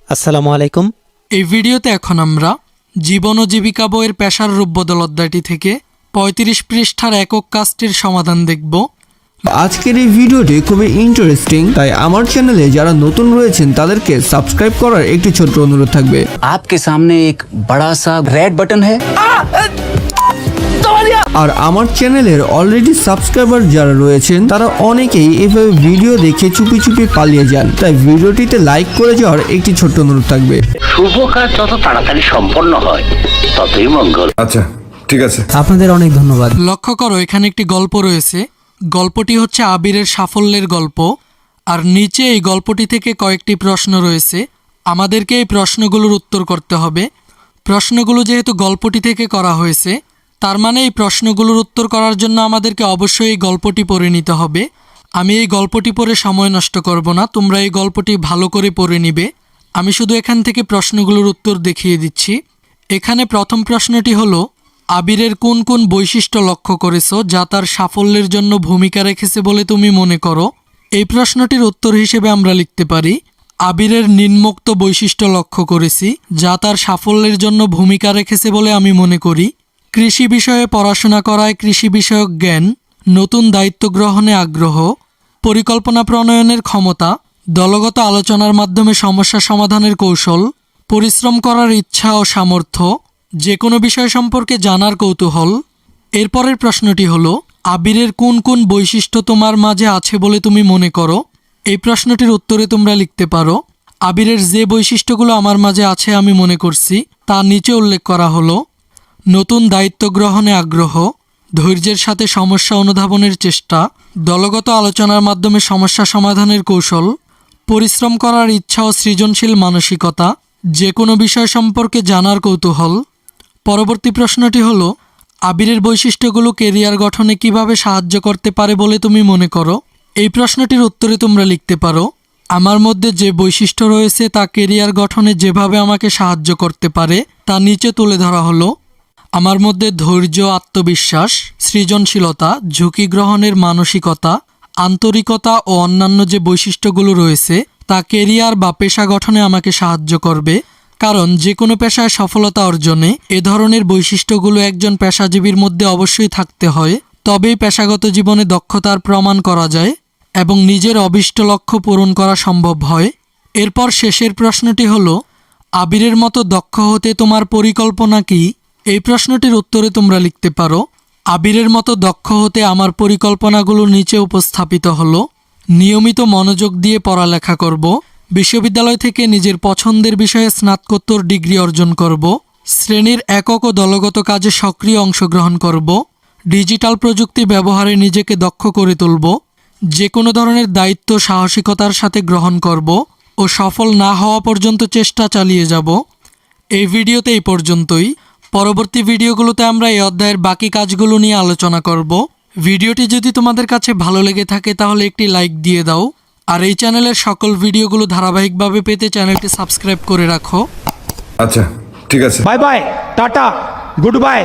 আসসালামু আলাইকুম। এই ভিডিওতে এখন আমরা জীবন ও জীবিকা বইয়ের পেশার রূপবদল অধ্যায়টি থেকে ৩৫ পৃষ্ঠার একক কাজটির সমাধান দেখব। আজকের এই ভিডিওটি খুবই ইন্টারেস্টিং, তাই আমার চ্যানেলে যারা নতুন রয়েছেন তাদেরকে সাবস্ক্রাইব করার একটি ছোট্ট অনুরোধ থাকবে। आपके सामने एक बड़ा सा रेड बटन है। আর আমার চ্যানেলের অলরেডি সাবস্ক্রাইবার যারা রয়েছেন তারা অনেকেই এভাবে ভিডিও দেখে চুপি চুপি পালিয়ে যান, তাই ভিডিওটিতে লাইক করে যাওয়ার একটি ছোট্ট অনুরোধ থাকবে। শুভ কাজ যত তাড়াতাড়ি সম্পন্ন হয় ততই মঙ্গল। আচ্ছা ঠিক আছে, আপনাদের অনেক ধন্যবাদ। লক্ষ্য করো, এখানে একটি গল্প রয়েছে। গল্পটি হচ্ছে আবিরের সাফল্যের গল্প, আর নিচে এই গল্পটি থেকে কয়েকটি প্রশ্ন রয়েছে। আমাদেরকে এই প্রশ্নগুলোর উত্তর করতে হবে। প্রশ্নগুলো যেহেতু গল্পটি থেকে করা হয়েছে, তার মানে এই প্রশ্নগুলোর উত্তর করার জন্য আমাদেরকে অবশ্যই এই গল্পটি পড়ে নিতে হবে। আমি এই গল্পটি পড়ে সময় নষ্ট করব না, তোমরা এই গল্পটি ভালো করে পড়ে নিবে। আমি শুধু এখান থেকে প্রশ্নগুলোর উত্তর দেখিয়ে দিচ্ছি। এখানে প্রথম প্রশ্নটি হলো, আবিরের কোন কোন বৈশিষ্ট্য লক্ষ্য করেছো যা তার সাফল্যের জন্য ভূমিকা রেখেছে বলে তুমি মনে করো? এই প্রশ্নটির উত্তর হিসেবে আমরা লিখতে পারি, আবিরের নিম্নোক্ত বৈশিষ্ট্য লক্ষ্য করেছি যা তার সাফল্যের জন্য ভূমিকা রেখেছে বলে আমি মনে করি। কৃষি বিষয়ে পড়াশোনা করায় কৃষি বিষয়ক জ্ঞান, নতুন দায়িত্ব গ্রহণে আগ্রহ, পরিকল্পনা প্রণয়নের ক্ষমতা, দলগত আলোচনার মাধ্যমে সমস্যা সমাধানের কৌশল, পরিশ্রম করার ইচ্ছা ও সামর্থ্য, যে কোনো বিষয় সম্পর্কে জানার কৌতূহল। এরপরের প্রশ্নটি হলো, আবিরের কোন কোন বৈশিষ্ট্য তোমার মাঝে আছে বলে তুমি মনে করো? এই প্রশ্নটির উত্তরে তোমরা লিখতে পারো, আবিরের যে বৈশিষ্ট্যগুলো আমার মাঝে আছে আমি মনে করছি তা নিচে উল্লেখ করা হলো, নতুন দায়িত্ব গ্রহণে আগ্রহ, ধৈর্যের সাথে সমস্যা অনুধাবনের চেষ্টা, দলগত আলোচনার মাধ্যমে সমস্যা সমাধানের কৌশল, পরিশ্রম করার ইচ্ছা ও সৃজনশীল মানসিকতা, যে কোনো বিষয় সম্পর্কে জানার কৌতূহল। পরবর্তী প্রশ্নটি হলো, আবিরের বৈশিষ্ট্যগুলো কেরিয়ার গঠনে কিভাবে সাহায্য করতে পারে বলে তুমি মনে করো? এই প্রশ্নটির উত্তরে তোমরা লিখতে পারো, আমার মধ্যে যে বৈশিষ্ট্য রয়েছে তা কেরিয়ার গঠনে যেভাবে আমাকে সাহায্য করতে পারে তা নিচে তুলে ধরা হলো। আমার মধ্যে ধৈর্য, আত্মবিশ্বাস, সৃজনশীলতা, ঝুঁকি গ্রহণের মানসিকতা, আন্তরিকতা ও অন্যান্য যে বৈশিষ্ট্যগুলো রয়েছে তা কেরিয়ার বা পেশা গঠনে আমাকে সাহায্য করবে। কারণ যে কোনো পেশায় সফলতা অর্জনে এ ধরনের বৈশিষ্ট্যগুলো একজন পেশাজীবীর মধ্যে অবশ্যই থাকতে হয়, তবেই পেশাগত জীবনে দক্ষতার প্রমাণ করা যায় এবং নিজের অভীষ্ট লক্ষ্য পূরণ করা সম্ভব হয়। এরপর শেষের প্রশ্নটি হলো, আবিরের মতো দক্ষ হতে তোমার পরিকল্পনা কি? এই প্রশ্নটির উত্তরে তোমরা লিখতে পারো, আবিরের মতো দক্ষ হতে আমার পরিকল্পনাগুলো নিচে উপস্থাপিত হলো। নিয়মিত মনোযোগ দিয়ে পড়ালেখা করব, বিশ্ববিদ্যালয় থেকে নিজের পছন্দের বিষয়ে স্নাতকোত্তর ডিগ্রি অর্জন করব, শ্রেণীর একক ও দলগত কাজে সক্রিয় অংশগ্রহণ করব, ডিজিটাল প্রযুক্তি ব্যবহারে নিজেকে দক্ষ করে তুলব, যে কোনো ধরনের দায়িত্ব সাহসিকতার সাথে গ্রহণ করব ও সফল না হওয়া পর্যন্ত চেষ্টা চালিয়ে যাব। এই ভিডিওতে এই পর্যন্তই। পরবর্তী ভিডিওগুলোতে আমরা এই অধ্যায়ের বাকি কাজগুলো নিয়ে আলোচনা করব। ভিডিওটি যদি তোমাদের কাছে ভালো লেগে থাকে তাহলে একটি লাইক দিয়ে দাও, আর এই চ্যানেলের সকল ভিডিওগুলো ধারাবাহিকভাবে পেতে চ্যানেলটি সাবস্ক্রাইব করে রাখো। আচ্ছা ঠিক আছে। Bye bye tata good bye.